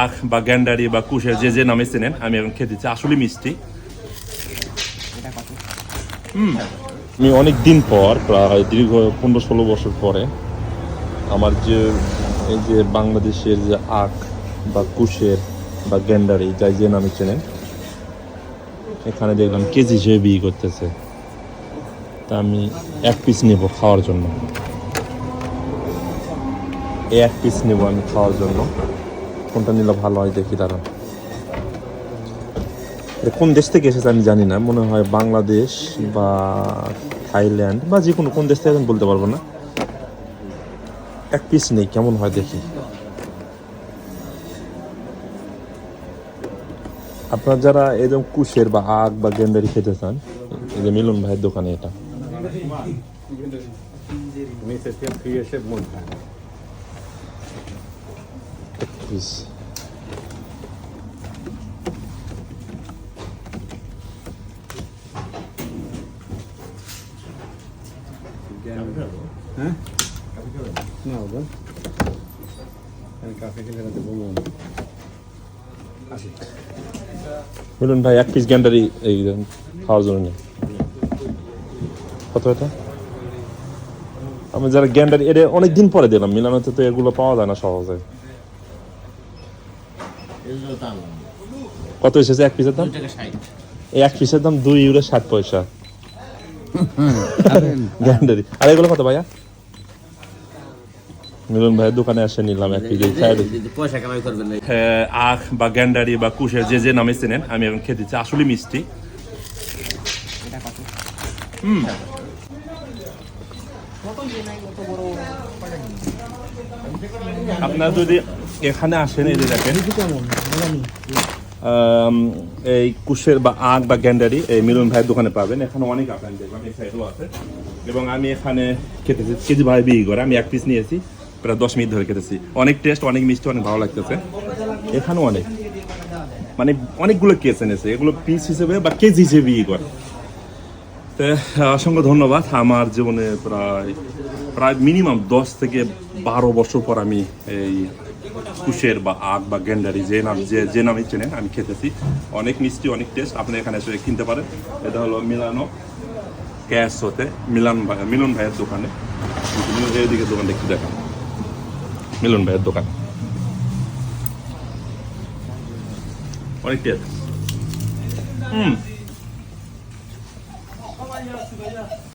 আখ বা গ্যান্ডারি বা কুশের যে যে নামে চেনেন আমি এখন খেতেছি, আসলে মিষ্টি। আমি অনেক দিন পর, প্রায় দীর্ঘ 15-16 বছর পরে আমার যে এই যে বাংলাদেশের যে আখ বা কুশের বা গ্যান্ডারি যাই যে নামে চেনেন, এখানে দেখলাম কেজি হিসেবে বিক্রি করতেছে। তা আমি এক পিস নেব খাওয়ার জন্য, এক পিস নেব আমি খাওয়ার জন্য। কোনটা নিলে ভালো হয় দেখি দাঁড়ান। কোন দেশ থেকে এসেছে আমি জানি না, মনে হয় বাংলাদেশ বা থাইল্যান্ড বা যে কোনো কোন দেশ থেকে আমি বলতে পারবো না। এক পিস নেই, কেমন হয় দেখি। আপনার যারা এরকম কুশের বা আখ বা গেন্ডারি খেতে চান, এই যে মিলন ভাইয়ের দোকানে এটা এক পিস। হ্যাঁ না বাবা কাফে খেলে বলবো মিলন ভাই এক পিস গ্যান্ডারি এই খাওয়ার জন্য নেই। কত এটা? আমি যারা গ্যান্ডারি এটা অনেকদিন পরে দিলাম, মিলানোতে তো এগুলো পাওয়া যায় না সহজে। কত এসেছে এক পিসের দাম? এই এক পিসের দাম €2.60 গ্যান্ডারি। আর এগুলো কত ভাইয়া? মিলন ভাইয়ের দোকানে এসে নিলাম এক পিস। আখ বা গ্যান্ডারি বা কুশের যে যে নামে চেনেন আমি এখন খেতেছি, আসলে মিষ্টি। আপনারা যদি এখানে আসেন, এই যে দেখেন এই কুশের বা আখ বা গ্যান্ডারি এই মিলন ভাইয়ের দোকানে পাবেন। এখানে অনেক আপনার দেখলাম, এই সাইডও আছে। এবং আমি এখানে খেতেছি কেজি ভাই বিক্রি করে, আমি এক পিস নিয়েছি, প্রায় 10 মিনিট ধরে খেতেছি। অনেক টেস্ট, অনেক মিষ্টি, অনেক ভালো লাগতেছে। এখানেও অনেক, মানে অনেকগুলো কেস এনেছে, এগুলো পিস হিসেবে বা কেজি হিসেবে বিক্রি করে। তো অসংখ্য ধন্যবাদ। আমার জীবনে প্রায় মিনিমাম 10 থেকে 12 বছর পর আমি এই কুশের বা আখ বা গ্যান্ডারি যে নামে চেনেন আমি খেতেছি। অনেক মিষ্টি, অনেক টেস্ট। আপনি এখানে এসে কিনতে পারেন। এটা হলো মিলানো ক্যাশ হতে মিলন ভাইয়ের দোকানে। এইদিকে দোকান দেখতে দেখান, মিলন ভাইয়ের দোকান। অনেক টেস্ট।